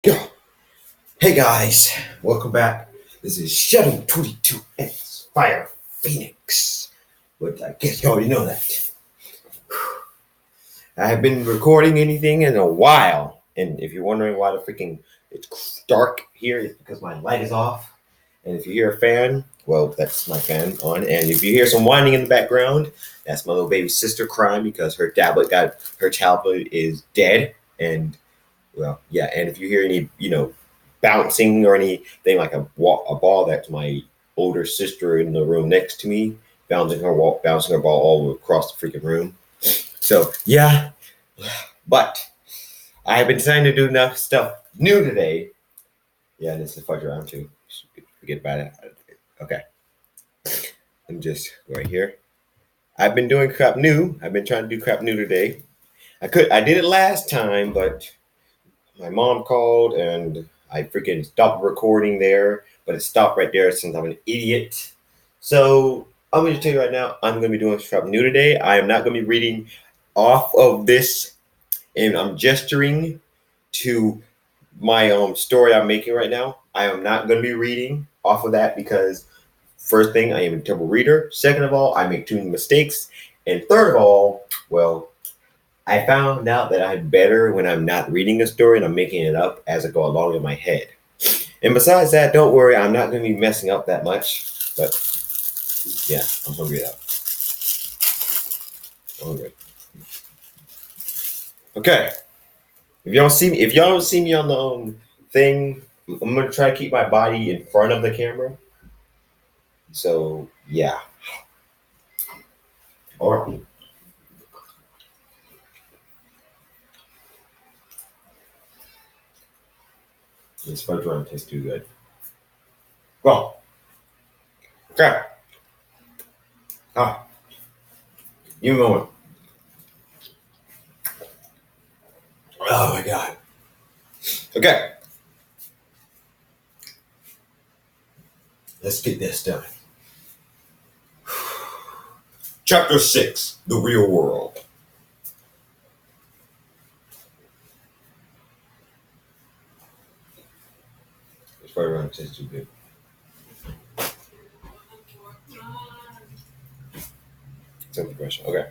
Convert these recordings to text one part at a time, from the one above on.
Yo, hey guys, welcome back. This is Shadow 22X Fire Phoenix. But I guess you already know that. I have been recording anything in a while, and if you're wondering why it's dark here, it's because my light is off. And if you hear a fan, well, that's my fan on. And if you hear some whining in the background, that's my little baby sister crying because her tablet is dead. And well, yeah. And if you hear any, bouncing or anything like a ball, that's my older sister in the room next to me bouncing her ball all across the freaking room. So yeah, but I have been trying to do enough stuff new today. Yeah, and this is fudge around too. Forget about it. Okay, I'm just right here. I've been doing crap new. I've been trying to do crap new today. I did it last time, but my mom called and I freaking stopped recording there, but it stopped right there since I'm an idiot. So I'm going to tell you right now, I'm going to be doing stuff new today. I am not going to be reading off of this, and I'm gesturing to my story I'm making right now. I am not going to be reading off of that because first thing, I am a terrible reader. Second of all, I make too many mistakes. And third of all, well, I found out that I'm better when I'm not reading a story and I'm making it up as I go along in my head. And besides that, don't worry, I'm not going to be messing up that much. But yeah, I'm hungry though. I'm hungry. Okay. If y'all don't see me on the thing, I'm gonna try to keep my body in front of the camera. So yeah. Or this fudge rum tastes too good. Well, okay. You moment. Oh my god. Okay. Let's get this done. Chapter 6, The Real World. This fudge rum tastes too good. Simple question. Okay.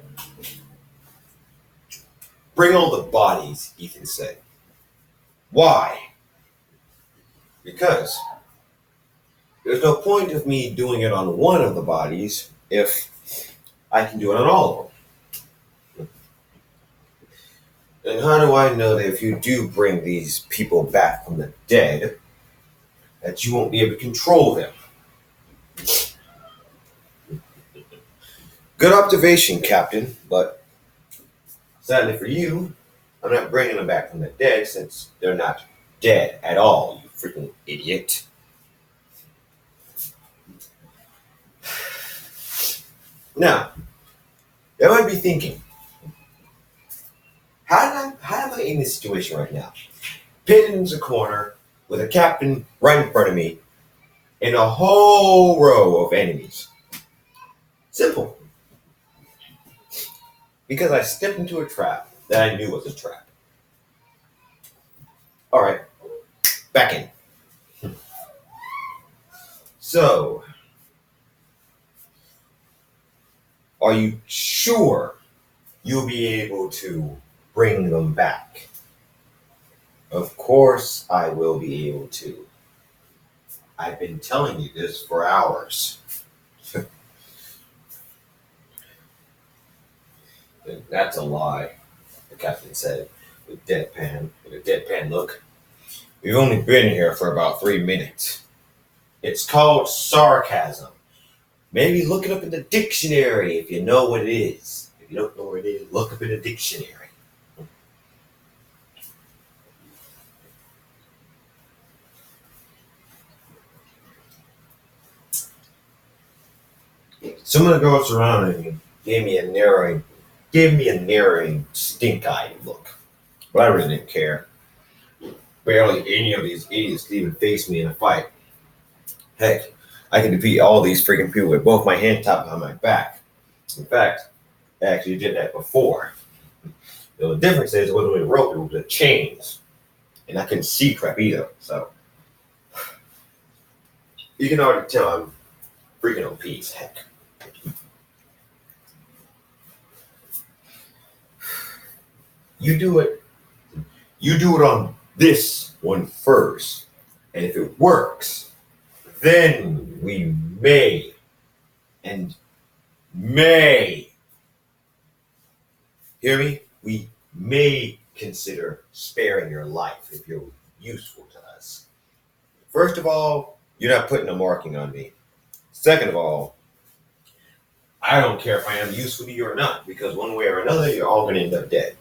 Bring all the bodies, Ethan said. Why? Because there's no point of me doing it on one of the bodies if I can do it on all of them. And how do I know that if you do bring these people back from the dead, that you won't be able to control them? Good observation, Captain, but sadly for you, I'm not bringing them back from the dead since they're not dead at all, you freaking idiot. Now, you might be thinking, how am I in this situation right now? Pinned into the corner with a captain right in front of me and a whole row of enemies. Simple. Because I stepped into a trap that I knew was a trap. Alright, back in. So, are you sure you'll be able to bring them back? Of course I will be able to. I've been telling you this for hours. That's a lie, the captain said with a deadpan look. We've only been here for about 3 minutes. It's called sarcasm. Maybe look it up in the dictionary if you know what it is. If you don't know what it is, look up in the dictionary. Someone goes around and gave me a narrowing stink-eyed look. But I really didn't care. Barely any of these idiots even faced me in a fight. Heck, I can defeat all these freaking people with both my hands tied behind my back. In fact, I actually did that before. The difference is it wasn't with a rope, it was with chains. And I couldn't see crap either. So you can already tell I'm freaking OP as heck. You do it. You do it on this one first. And if it works, then we may hear me? We may consider sparing your life if you're useful to us. First of all, you're not putting a marking on me. Second of all, I don't care if I am useful to you or not, because one way or another, you're all going to end up dead.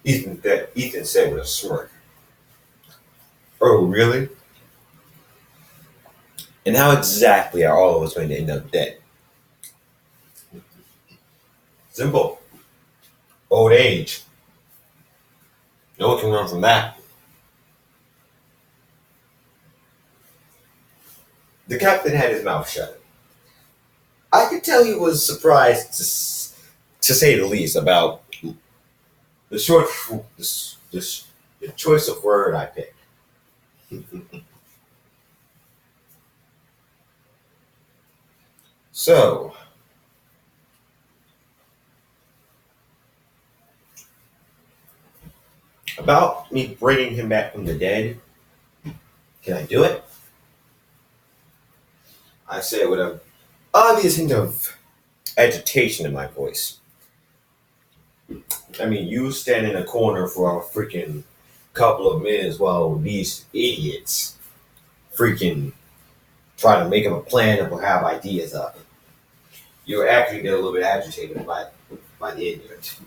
Ethan said with a smirk. Oh, really? And how exactly are all of us going to end up dead? Simple. Old age. No one can run from that. The captain had his mouth shut. I could tell he was surprised, to say the least, about the choice of word I picked. So, about me bringing him back from the dead, can I do it? I said with an obvious hint of agitation in my voice. I mean, you stand in a corner for a freaking couple of minutes while these idiots freaking try to make up a plan or have ideas up. You actually get a little bit agitated by the ignorant.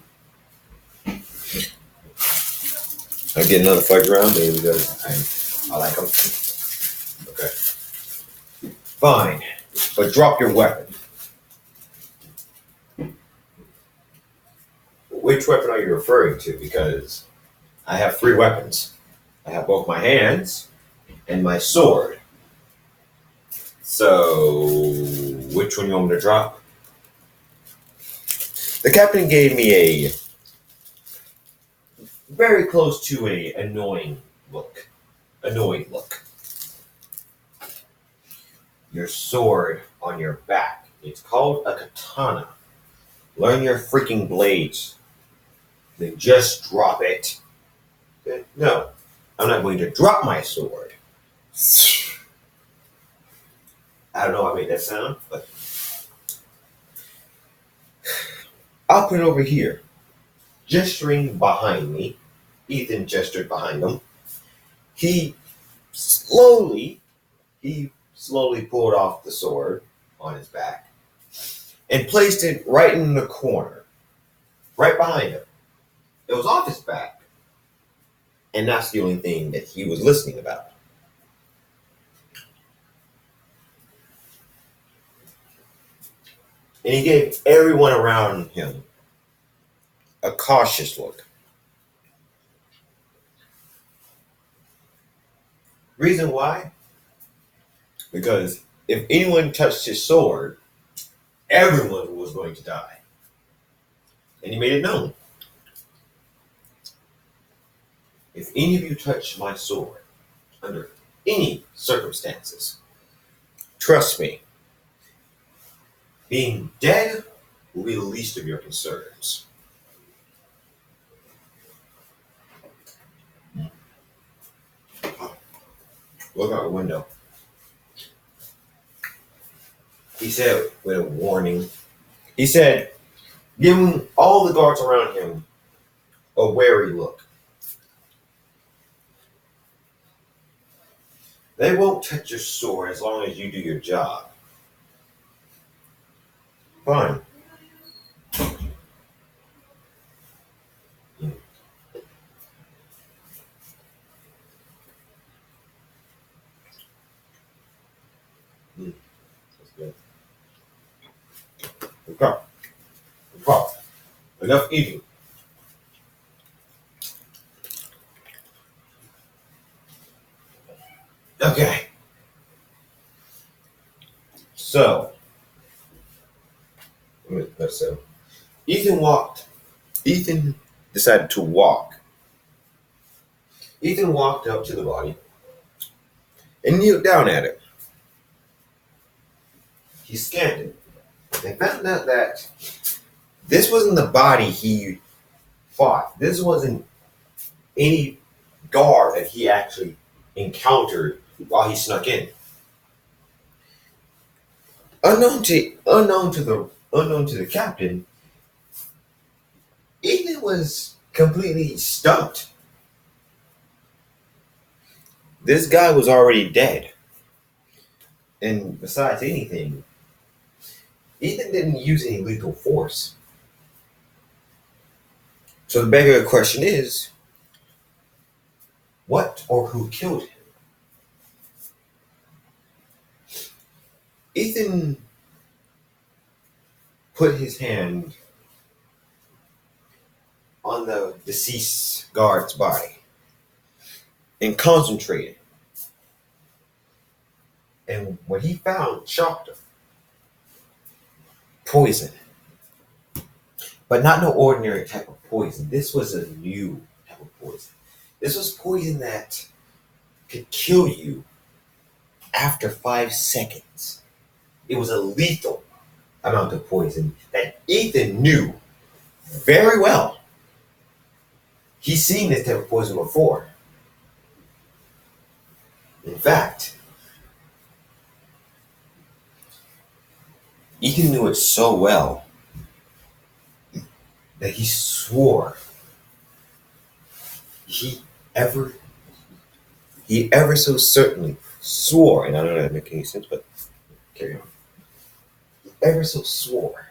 I get another fudge round, maybe because I like them. Okay. Fine, but drop your weapon. Which weapon are you referring to? Because I have 3 weapons. I have both my hands and my sword. So, which one you want me to drop? The captain gave me a very close to a annoyed look. Your sword on your back. It's called a katana. Learn your freaking blades. Then just drop it. No, I'm not going to drop my sword. I don't know how I made that sound, but I'll put it over here. Gesturing behind me. Ethan gestured behind him. He slowly pulled off the sword on his back and placed it right in the corner, right behind him. It was off his back, and that's the only thing that he was listening about. And he gave everyone around him a cautious look. Reason why? Because if anyone touched his sword, everyone was going to die. And he made it known. If any of you touch my sword, under any circumstances, trust me, being dead will be the least of your concerns. Look out the window. He said with a warning. He said, giving all the guards around him a wary look. They won't touch your sword as long as you do your job. Fine. That's good. Okay. Enough eating. Okay. So, let's see. Ethan Ethan decided to walk. Ethan walked up to the body and kneeled down at it. He scanned it and found out that this wasn't the body he fought. This wasn't any guard that he actually encountered while he snuck in. Unknown to the captain, Ethan was completely stumped. This guy was already dead. And besides anything, Ethan didn't use any lethal force. So the bigger question is, what or who killed him? Ethan put his hand on the deceased guard's body and concentrated. And what he found shocked him. Poison. But not no ordinary type of poison. This was a new type of poison. This was poison that could kill you after 5 seconds. It was a lethal amount of poison that Ethan knew very well. He's seen this type of poison before. In fact, Ethan knew it so well that he swore he ever so certainly swore, and I don't know if that makes any sense, but carry on. He ever so swore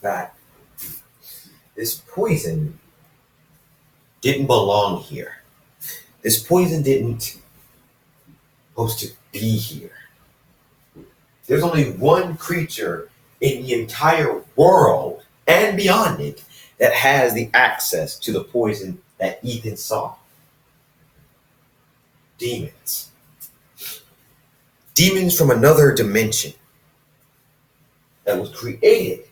that this poison didn't belong here. This poison didn't supposed to be here. There's only one creature in the entire world and beyond it that has the access to the poison that Ethan saw. Demons. Demons from another dimension that was created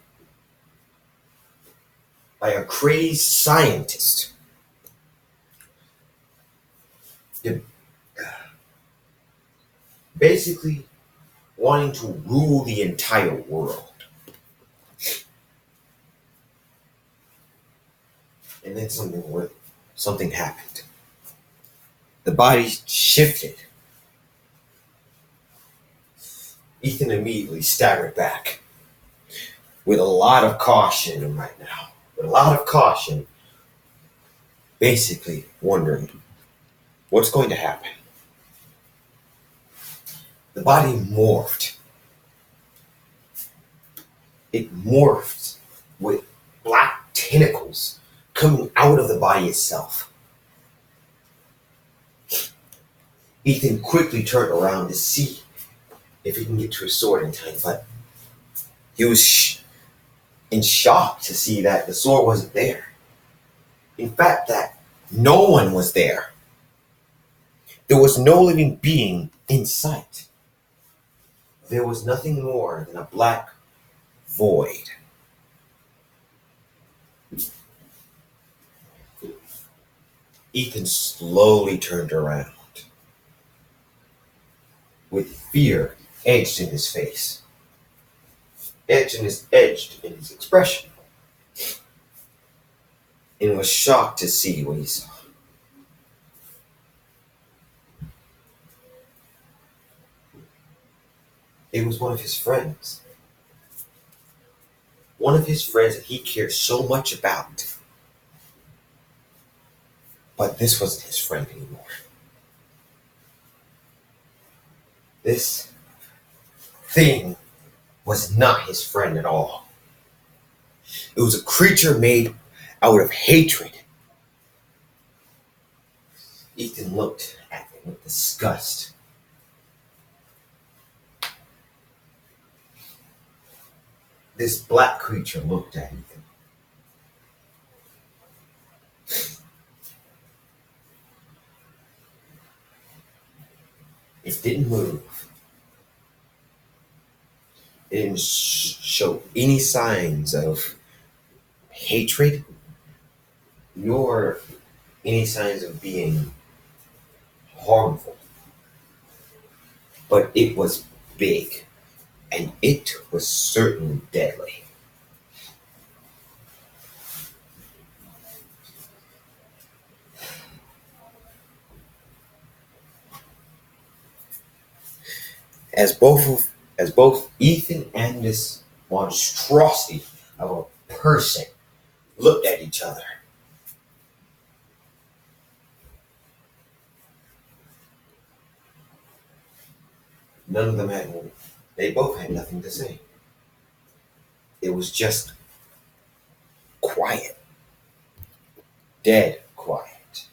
by a crazed scientist. Basically wanting to rule the entire world. And then something happened. The body shifted. Ethan immediately staggered back with a lot of caution right now. With a lot of caution, basically wondering what's going to happen. The body morphed. It morphed with black tentacles coming out of the body itself. Ethan quickly turned around to see if he can get to his sword in time, but he was in shock to see that the sword wasn't there. In fact, that no one was there. There was no living being in sight. There was nothing more than a black void. Ethan slowly turned around with fear edged in his face, edged in his expression, and was shocked to see what he saw. It was one of his friends. One of his friends that he cared so much about. But this wasn't his friend anymore. This thing was not his friend at all. It was a creature made out of hatred. Ethan looked at it with disgust. This black creature looked at Ethan. It didn't move. It didn't show any signs of hatred, nor any signs of being harmful. But it was big, and it was certainly deadly. As both Ethan and this monstrosity of a person looked at each other, none of them they both had nothing to say. It was just quiet, dead quiet.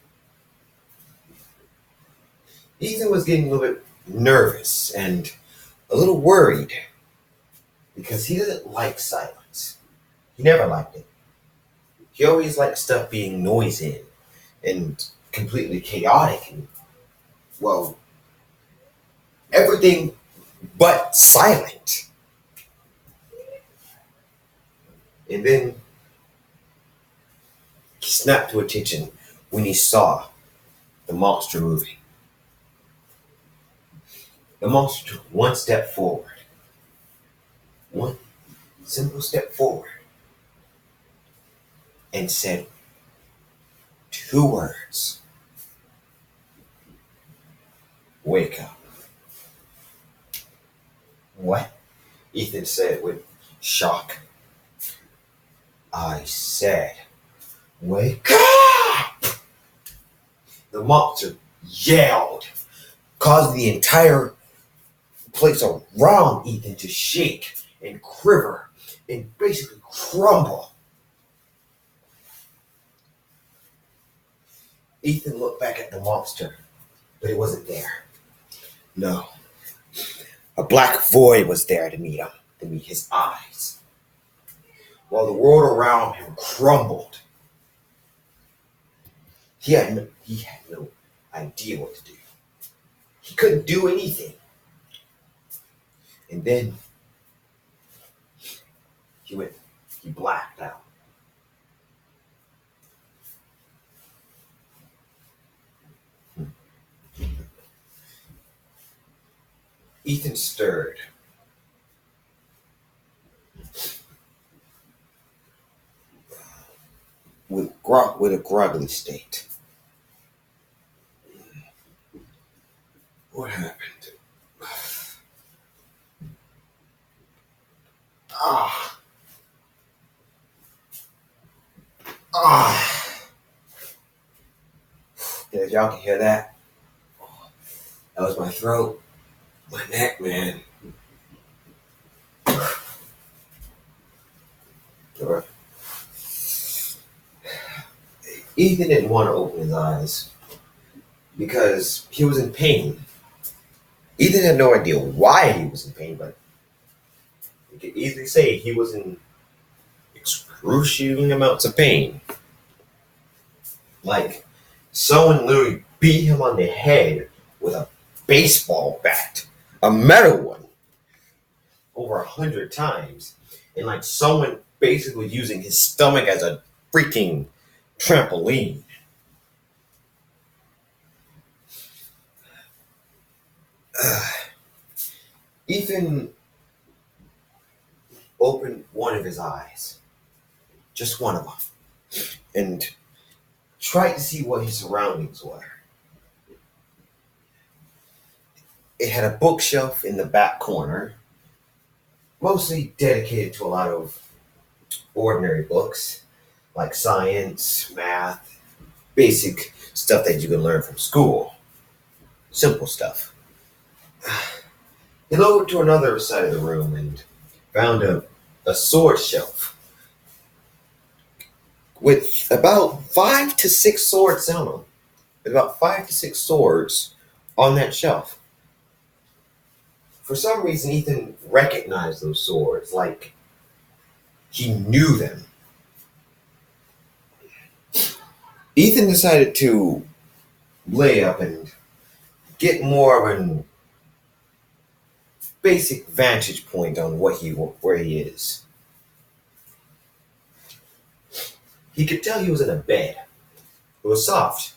Ethan was getting a little bit nervous and a little worried because he doesn't like silence. He never liked it. He always liked stuff being noisy and completely chaotic and, well, everything but silent. And then he snapped to attention when he saw the monster moving. The monster took one step forward. One simple step forward. And said 2 words. Wake up. What? Ethan said with shock. I said, wake up! The monster yelled, causing the entire place around Ethan to shake and quiver and basically crumble. Ethan looked back at the monster, but it wasn't there. No. A black void was there to meet him, to meet his eyes. While the world around him crumbled, he had no idea what to do. He couldn't do anything. And then he blacked out. Ethan stirred. With a groggly state. What happened? Ah. Yeah, y'all can hear that. That was my throat. My neck, man. Alright. Ethan didn't want to open his eyes because he was in pain. Ethan had no idea why he was in pain, but you could easily say he was in excruciating amounts of pain. Like someone literally beat him on the head with a baseball bat, a metal one, over 100 times. And like someone basically using his stomach as a freaking trampoline. Ethan opened one of his eyes, just one of them, and tried to see what his surroundings were. It had a bookshelf in the back corner, mostly dedicated to a lot of ordinary books, like science, math, basic stuff that you can learn from school. Simple stuff. He looked to another side of the room and found a sword shelf with about 5 to 6 swords on them. With about 5 to 6 swords on that shelf. For some reason, Ethan recognized those swords, like he knew them. Ethan decided to lay up and get more of an basic vantage point on where he is. He could tell he was in a bed. It was soft,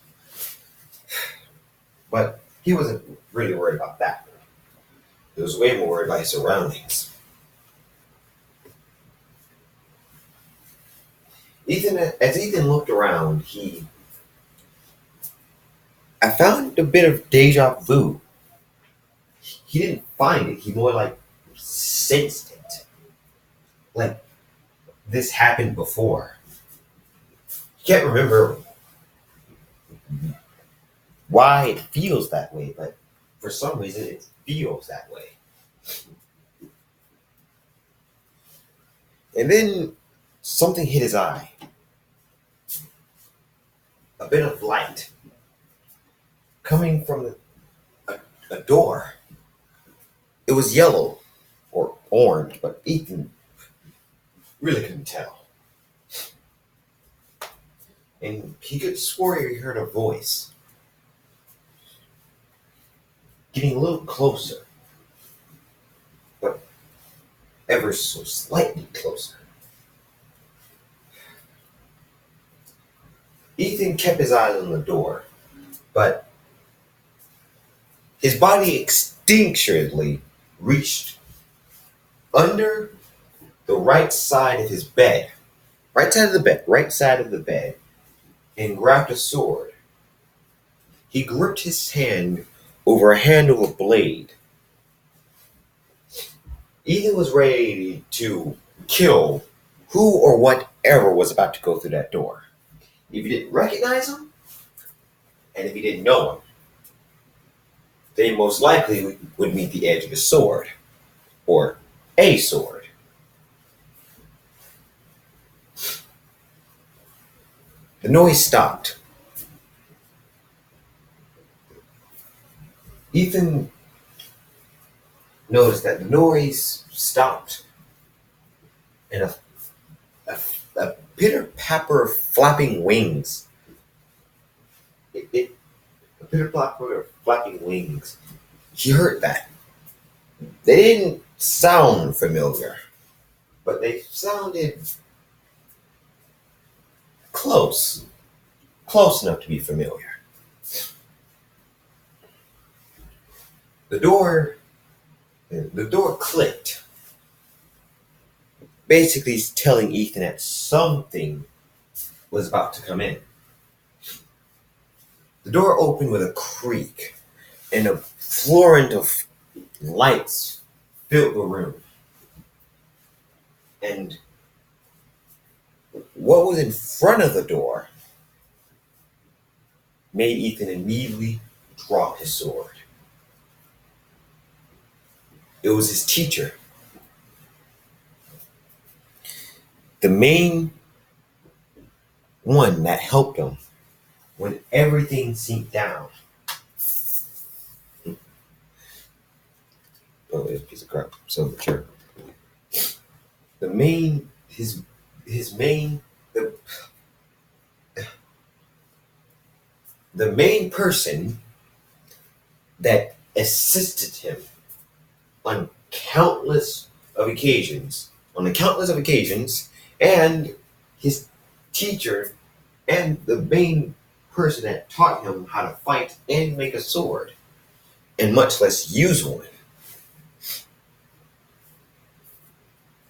but he wasn't really worried about that. He was way more worried about his surroundings. As Ethan looked around, I found a bit of deja vu. He didn't find it. He more like sensed it. Like this happened before. He can't remember why it feels that way, but for some reason it feels that way. And then something hit his eye. A bit of light coming from a door. It was yellow or orange, but Ethan really couldn't tell. And he could swear he heard a voice getting a little closer, but ever so slightly closer. Ethan kept his eyes on the door, but his body instinctually reached under the right side of his bed, right side of the bed, and grabbed a sword. He gripped his hand over a handle of blade. Ethan was ready to kill who or whatever was about to go through that door. If he didn't recognize him, and if he didn't know him, they most likely would meet the edge of his sword, or a sword. The noise stopped. Ethan noticed that the noise stopped, and a pitter-patter of flapping wings. A pitter-patter of flapping wings. He heard that. They didn't sound familiar, but they sounded close enough to be familiar. The door clicked, basically telling Ethan that something was about to come in. The door opened with a creak, and a flurry of lights filled the room. And what was in front of the door made Ethan immediately drop his sword. It was his teacher. The main one that helped him when everything seemed down. Oh, there's a piece of crap. So mature. The main person that assisted him on countless of occasions, and his teacher and the main person that taught him how to fight and make a sword, and much less use one.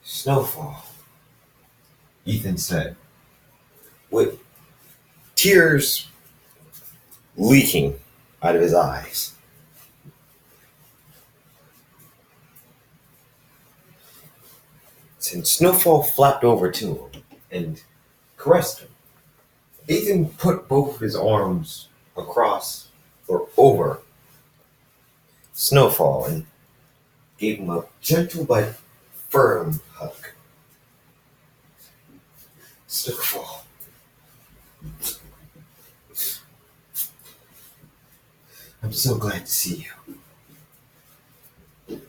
Snowfall, Ethan said, with tears leaking out of his eyes. And Snowfall flapped over to him and caressed him. Ethan put both of his arms across or over Snowfall and gave him a gentle but firm hug. Snowfall, I'm so glad to see you.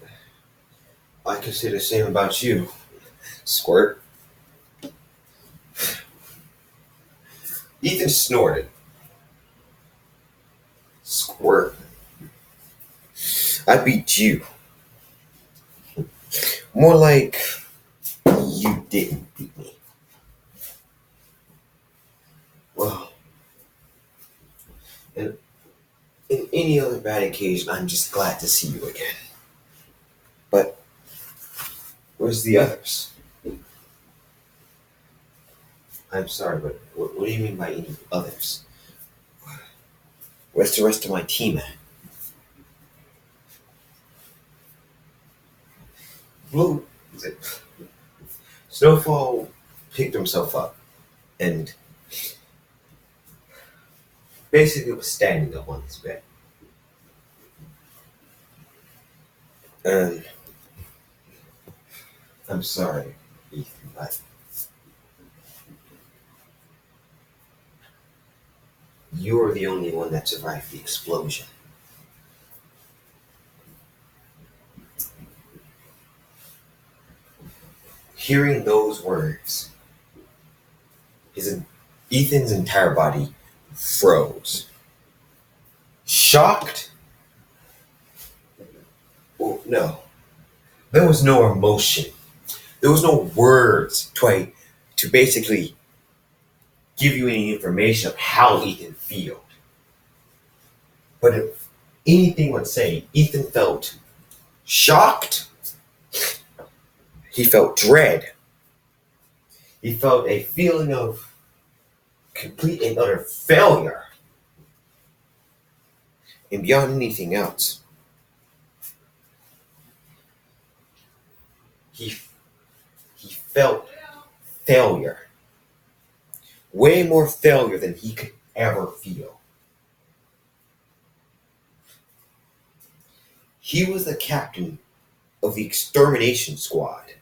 I can say the same about you, Squirt. Ethan snorted. Squirt. I beat you. More like you didn't beat me. Well, in, in any other bad occasion, I'm just glad to see you again. But where's the others? I'm sorry, but what do you mean by any others? Where's the rest of my team at? Blue, is it? Snowfall picked himself up and basically was standing up on his bed. And I'm sorry, Ethan, but you're the only one that survived the explosion. Hearing those words, his Ethan's entire body froze. Shocked? Well, no. There was no emotion. There was no words to basically give you any information of how Ethan felt. But if anything would say, Ethan felt shocked. He felt dread. He felt a feeling of complete and utter failure. And beyond anything else, he felt failure. Way more failure than he could ever feel. He was the captain of the extermination squad.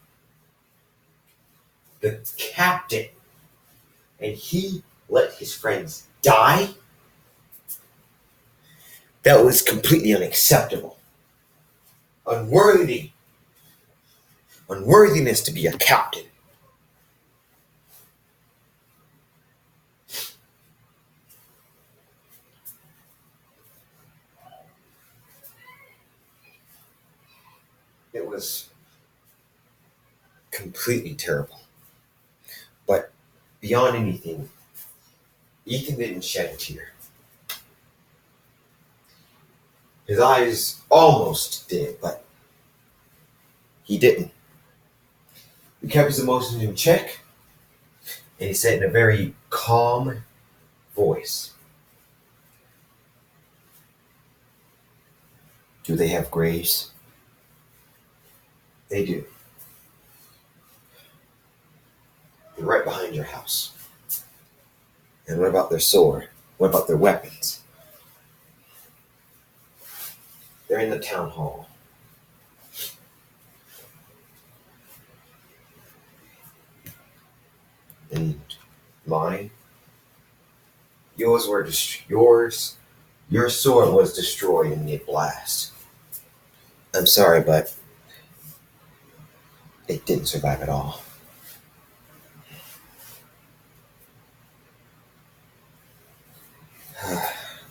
The captain. And he let his friends die? That was completely unacceptable. Unworthy. Unworthiness to be a captain. It was completely terrible. But beyond anything, Ethan didn't shed a tear. His eyes almost did, but he didn't. He kept his emotions in check, and he said in a very calm voice, "Do they have graves?" "They do. They're right behind your house." "And what about their sword? What about their weapons?" "They're in the town hall." "And mine?" Yours. Your sword was destroyed in the blast." "I'm sorry, but it didn't survive at all."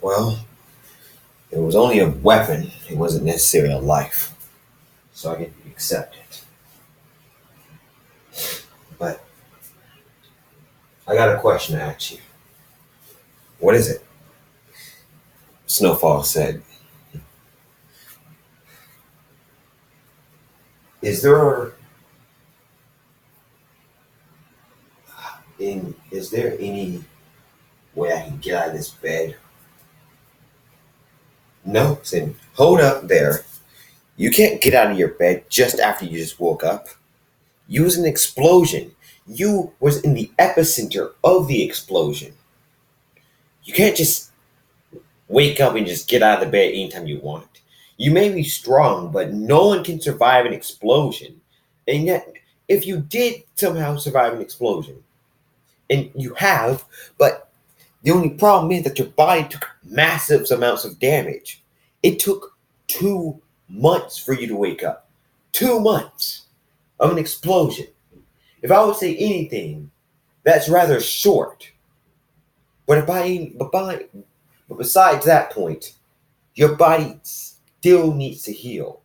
"Well, it was only a weapon. It wasn't necessarily a life. So I get to accept it. But I got a question to ask you." "What is it?" Snowfall said. Is there is there any way I can get out of this bed?" "No." Said, "Hold up there. You can't get out of your bed just after you just woke up. You was an explosion. You was in the epicenter of the explosion. You can't just wake up and just get out of the bed anytime you want. You may be strong, but no one can survive an explosion. And yet, if you did somehow survive an explosion, and you have, but the only problem is that your body took massive amounts of damage. It took 2 months for you to wake up. 2 months of an explosion. If I would say anything, that's rather short. But besides that point, your body still needs to heal.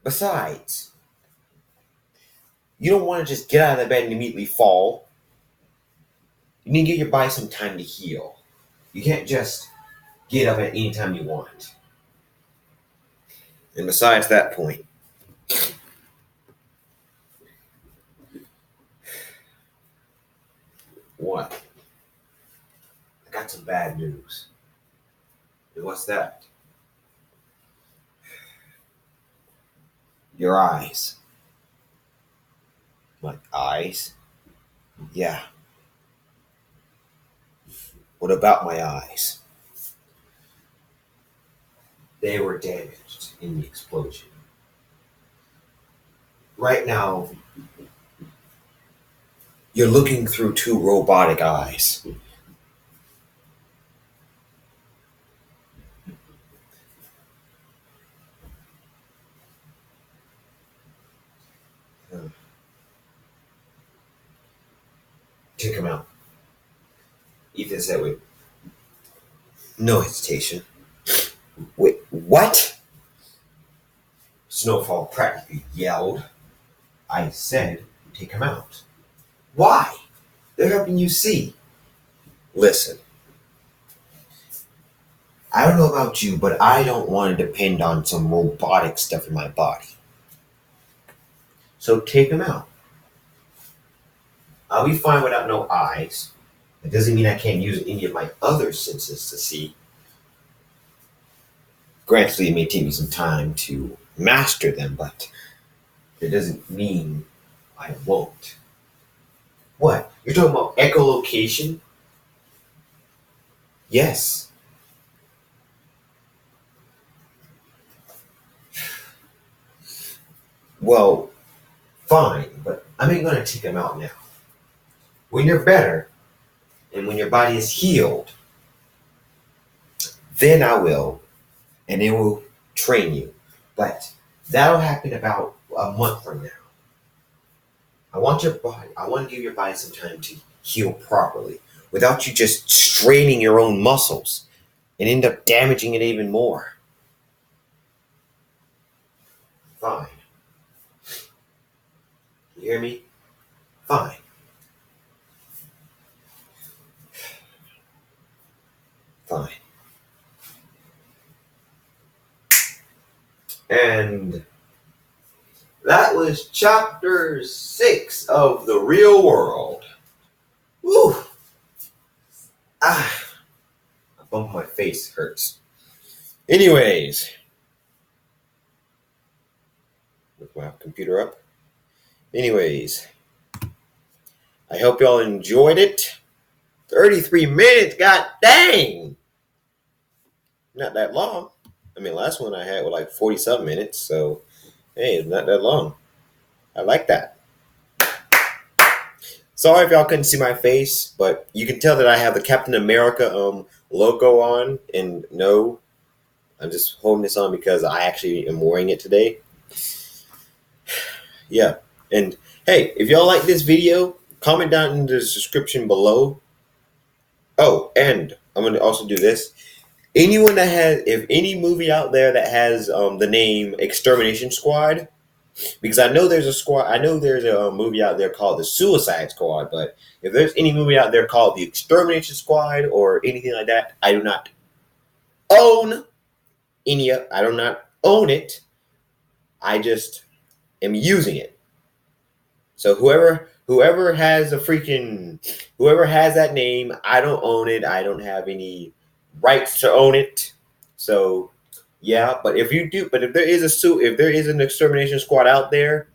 Besides, you don't want to just get out of the bed and immediately fall. You need to give your body some time to heal. You can't just get up at any time you want. And besides that point, what? I got some bad news. And what's that? Your eyes. My eyes? Yeah. What about my eyes? They were damaged in the explosion. Right now, you're looking through two robotic eyes. Check them out. Ethan said with no hesitation. Wait, what? Snowfall practically yelled. I said, take him out. Why? They're helping you see. Listen, I don't know about you, but I don't want to depend on some robotic stuff in my body. So take him out. I'll be fine without no eyes. It doesn't mean I can't use any of my other senses to see. Granted, it may take me some time to master them, but it doesn't mean I won't. What? You're talking about echolocation? Yes. Well, fine, but I ain't gonna take them out now. When you're better, and when your body is healed, then I will, and it will train you. But that'll happen about a month from now. I want to give your body some time to heal properly without you just straining your own muscles and end up damaging it even more. Fine. You hear me? Fine. Fine. And that was chapter 6 of The Real World. Woo! Ah, a bump my face hurts. Anyways, look my computer up. Anyways, I hope y'all enjoyed it. 33 minutes, god dang! Not that long. I mean, last one I had was like 40-something minutes, so hey, it's not that long. I like that. Sorry if y'all couldn't see my face, but you can tell that I have the Captain America logo on, and no, I'm just holding this on because I actually am wearing it today. Yeah, and hey, if y'all like this video, comment down in the description below. Oh, and I'm going to also do this. Anyone that has, if any movie out there that has the name Extermination Squad, because I know there's a movie out there called The Suicide Squad, but if there's any movie out there called The Extermination Squad or anything like that, I do not own I do not own it. I just am using it. So whoever has that name, I don't own it. I don't have any rights to own it. So yeah, but if there is an Extermination Squad out there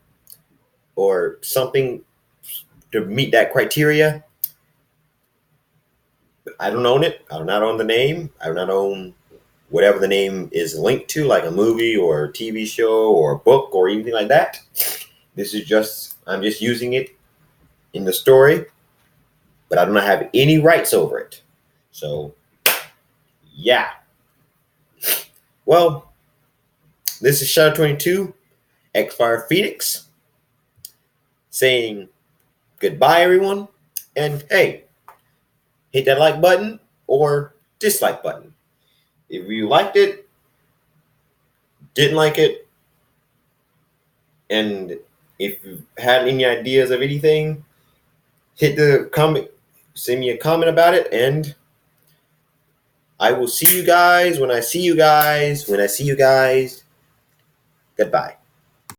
or something to meet that criteria, I don't own it. I do not own the name. I do not own whatever the name is linked to, like a movie or a TV show or a book or anything like that. I'm just using it in the story, but I do not have any rights over it. So yeah. Well, this is Shadow 22, Xfire Phoenix, saying goodbye, everyone. And hey, hit that like button or dislike button. If you liked it, didn't like it, And if you've had any ideas of anything, hit the comment, send me a comment about it, and I will see you guys when I see you guys. When I see you guys, goodbye.